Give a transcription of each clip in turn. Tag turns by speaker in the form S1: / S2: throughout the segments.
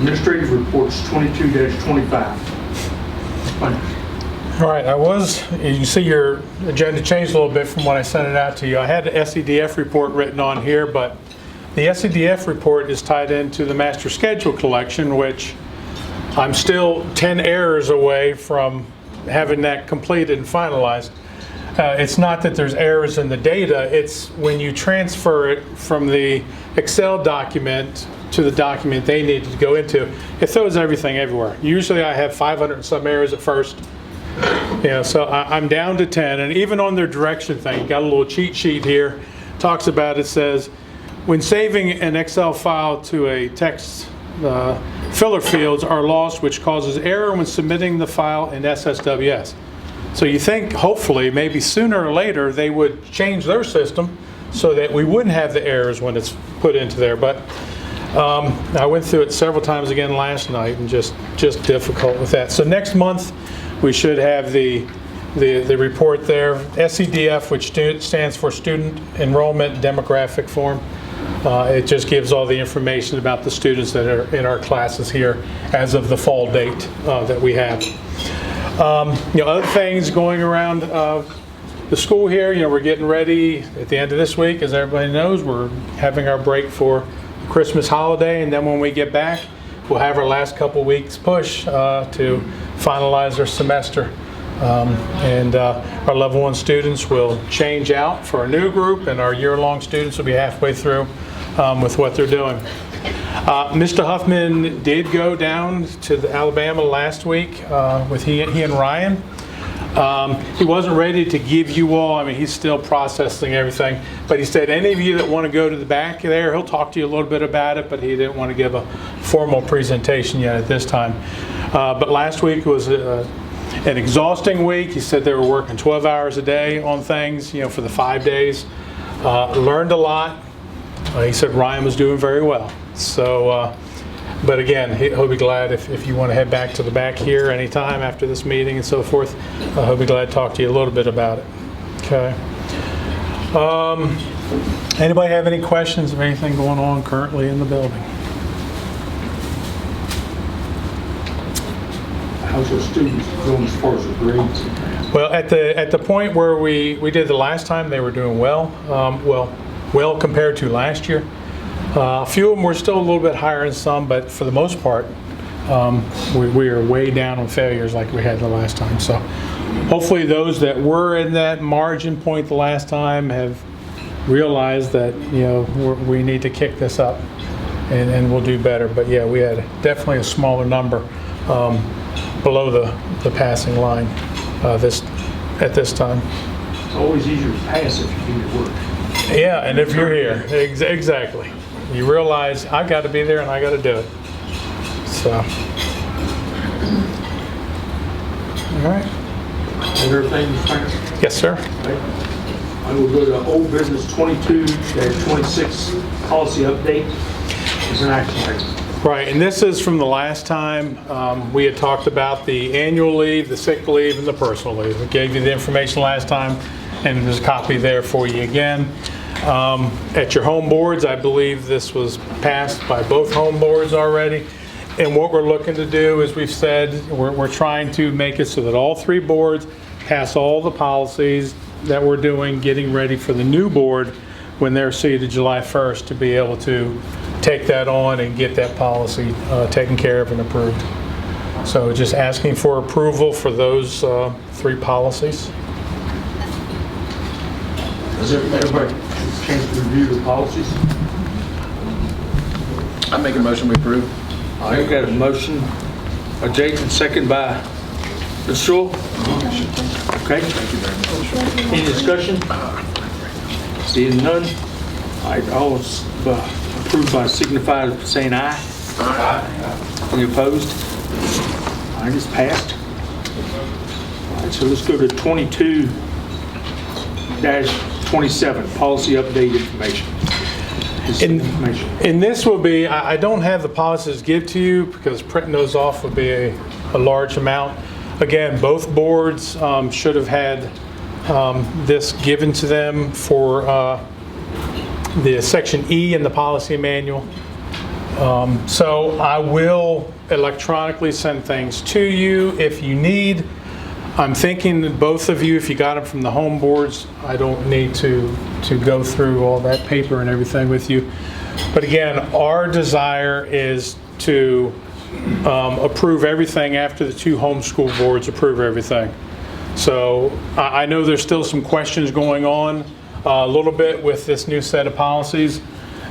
S1: Administrative reports 22-25.
S2: All right, you can see your agenda changed a little bit from when I sent it out to you. I had the SEDF report written on here, but the SEDF report is tied into the master schedule collection, which I'm still 10 errors away from having that completed and finalized. It's not that there's errors in the data, it's when you transfer it from the Excel document to the document they need to go into, it throws everything everywhere. Usually I have 500 and some errors at first. So I'm down to 10, and even on their direction thing, got a little cheat sheet here, talks about, it says, when saving an Excel file to a text filler fields are lost, which causes error when submitting the file in SSWS. So you think, hopefully, maybe sooner or later, they would change their system so that we wouldn't have the errors when it's put into there. But I went through it several times again last night, and just difficult with that. So next month, we should have the report there. SEDF, which stands for Student Enrollment Demographic Form. It just gives all the information about the students that are in our classes here as of the fall date that we have. Other things going around the school here, we're getting ready at the end of this week. As everybody knows, we're having our break for the Christmas holiday, and then when we get back, we'll have our last couple weeks push to finalize our semester. And our level 1 students will change out for a new group, and our year-long students will be halfway through with what they're doing. Mr. Huffman did go down to Alabama last week with he and Ryan. He wasn't ready to give you all, he's still processing everything, but he said any of you that want to go to the back there, he'll talk to you a little bit about it, but he didn't want to give a formal presentation yet at this time. But last week was an exhausting week. He said they were working 12 hours a day on things, for the 5 days. Learned a lot. He said Ryan was doing very well. So, but again, he'll be glad if you want to head back to the back here anytime after this meeting and so forth. He'll be glad to talk to you a little bit about it. Okay. Anybody have any questions of anything going on currently in the building?
S1: How's your students doing as far as their grades?
S2: Well, at the point where we did the last time, they were doing well. Well compared to last year. A few of them were still a little bit higher than some, but for the most part, we are way down on failures like we had the last time. So hopefully those that were in that margin point the last time have realized that we need to kick this up, and we'll do better. But yeah, we had definitely a smaller number below the passing line at this time.
S1: It's always easier to pass if you do your work.
S2: Yeah, and if you're here, exactly. You realize I've got to be there and I got to do it. So, all right.
S1: Everything, Mr. Spangler?
S2: Yes, sir.
S1: Okay. I will go to old business 22-26 policy update. It's an action item.
S2: Right, and this is from the last time we had talked about the annual leave, the sick leave, and the personal leave. We gave you the information last time, and there's a copy there for you again. At your home boards, I believe this was passed by both home boards already. And what we're looking to do, as we've said, we're trying to make it so that all 3 boards pass all the policies that we're doing, getting ready for the new board when they're seated July 1st to be able to take that on and get that policy taken care of and approved. So just asking for approval for those 3 policies.
S1: Has everybody had a chance to review the policies?
S3: I make a motion we approve.
S1: All right, got a motion by Jason, second by Ms. Sewell. Okay.
S3: Thank you very much.
S1: Any discussion? Seeing none. All right, all approved by signify by saying aye. Aye. Any opposed? All right, it's passed. All right, so let's go to 22-27, policy update information.
S2: And this will be, I don't have the policies to give to you because printing those off would be a large amount. Again, both boards should have had this given to them for the section E in the policy manual. So I will electronically send things to you if you need. I'm thinking that both of you, if you got them from the home boards, I don't need to go through all that paper and everything with you. But again, our desire is to approve everything after the 2 homeschool boards approve everything. So I know there's still some questions going on a little bit with this new set of policies.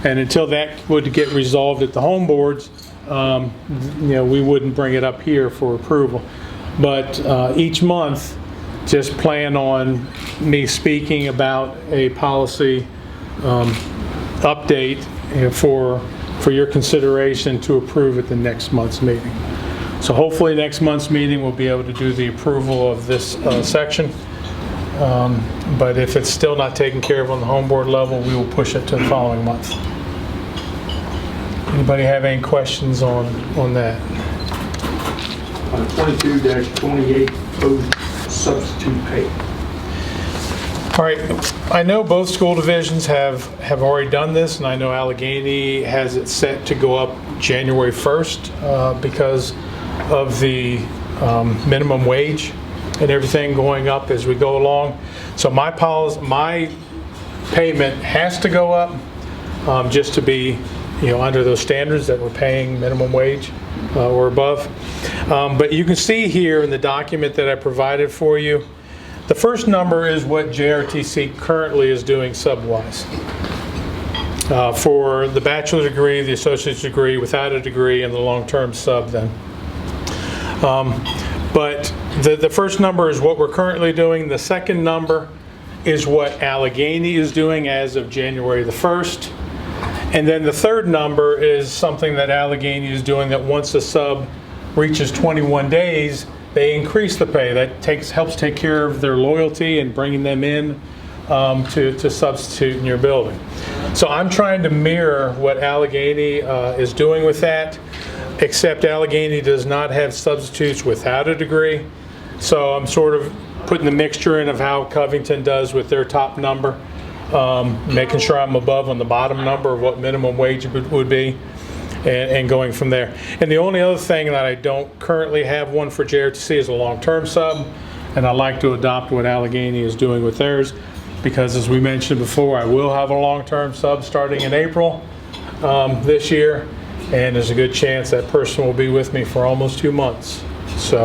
S2: And until that would get resolved at the home boards, we wouldn't bring it up here for approval. But each month, just plan on me speaking about a policy update for your consideration to approve at the next month's meeting. So hopefully next month's meeting we'll be able to do the approval of this section. But if it's still not taken care of on the home board level, we will push it to the following month. Anybody have any questions on that?
S1: 22-28, proposed substitute pay.
S2: All right, I know both school divisions have already done this, and I know Allegheny has it set to go up January 1st because of the minimum wage and everything going up as we go along. So my payment has to go up just to be under those standards that we're paying minimum wage or above. But you can see here in the document that I provided for you, the first number is what JRTC currently is doing sub-wise. For the bachelor's degree, the associate's degree, without a degree, and the long-term sub then. But the first number is what we're currently doing. The second number is what Allegheny is doing as of January the 1st. And then the third number is something that Allegheny is doing that once a sub reaches 21 days, they increase the pay. That helps take care of their loyalty and bringing them in to substitute in your building. So I'm trying to mirror what Allegheny is doing with that, except Allegheny does not have substitutes without a degree. So I'm sort of putting the mixture in of how Covington does with their top number, making sure I'm above on the bottom number of what minimum wage would be, and going from there. And the only other thing that I don't currently have one for JRTC is a long-term sub, and I'd like to adopt what Allegheny is doing with theirs, because as we mentioned before, I will have a long-term sub starting in April this year, and there's a good chance that person will be with me for almost 2 months. So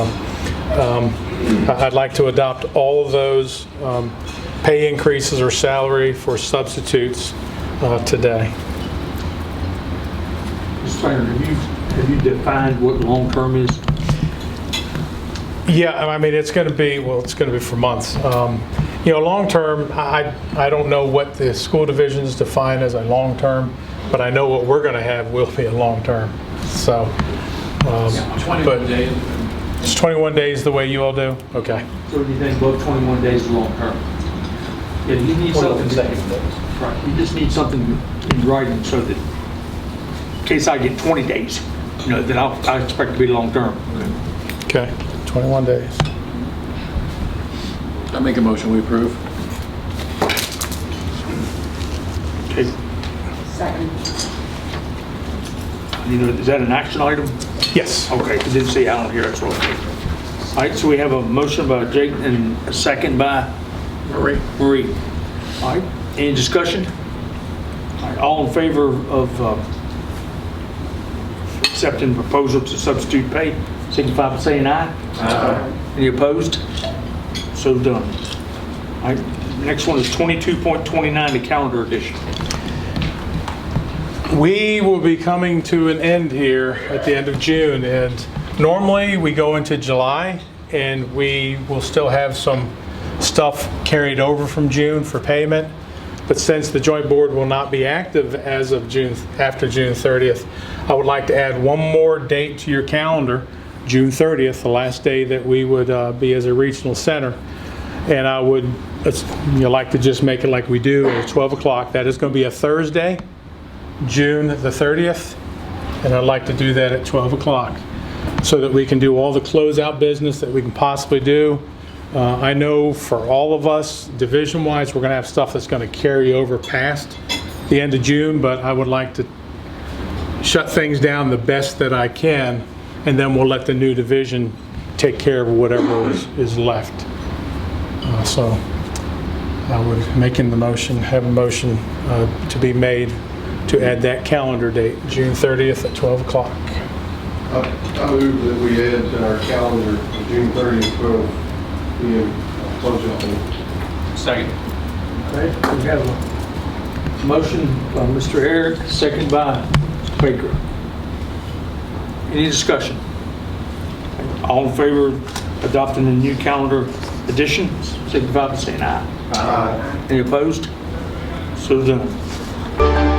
S2: I'd like to adopt all of those pay increases or salary for substitutes today.
S1: Mr. Spangler, have you defined what long-term is?
S2: Yeah, I mean, it's going to be for months. Long-term, I don't know what the school divisions define as a long-term, but I know what we're going to have will be a long-term. So,
S3: 21 days.
S2: It's 21 days the way you all do? Okay.
S1: So do you think above 21 days is long-term? Yeah, you need something. Right, you just need something in writing so that in case I get 20 days, that I expect to be long-term.
S2: Okay, 21 days.
S3: I make a motion we approve.
S1: Okay.
S4: Second.
S1: Is that an action item?
S2: Yes.
S1: Okay, I didn't see Alan here, that's what. All right, so we have a motion by Jake and a second by
S3: Marie.
S1: Marie. All right, any discussion? All right, all in favor of accepting the proposal to substitute pay, signify by saying aye. Aye. Any opposed? So done. All right, next one is 22.29, the calendar edition.
S2: We will be coming to an end here at the end of June, and normally we go into July and we will still have some stuff carried over from June for payment, but since the joint board will not be active as of after June 30th, I would like to add one more date to your calendar, June 30th, the last day that we would be as a regional center. And I would like to just make it like we do at 12 o'clock. That is going to be a Thursday, June the 30th, and I'd like to do that at 12 o'clock so that we can do all the closeout business that we can possibly do. I know for all of us, division-wise, we're going to have stuff that's going to carry over past the end of June, but I would like to shut things down the best that I can, and then we'll let the new division take care of whatever is left. So I would making the motion, have a motion to be made to add that calendar date, June 30th at 12 o'clock.
S4: I move that we add to our calendar June 30th, 12 p.m. close out meeting.
S3: Second.
S1: Okay, we have a motion by Mr. Eric, second by Mr. Baker. Any discussion? All in favor of adopting the new calendar edition, signify by saying aye.
S4: Aye.
S1: Any opposed? So done.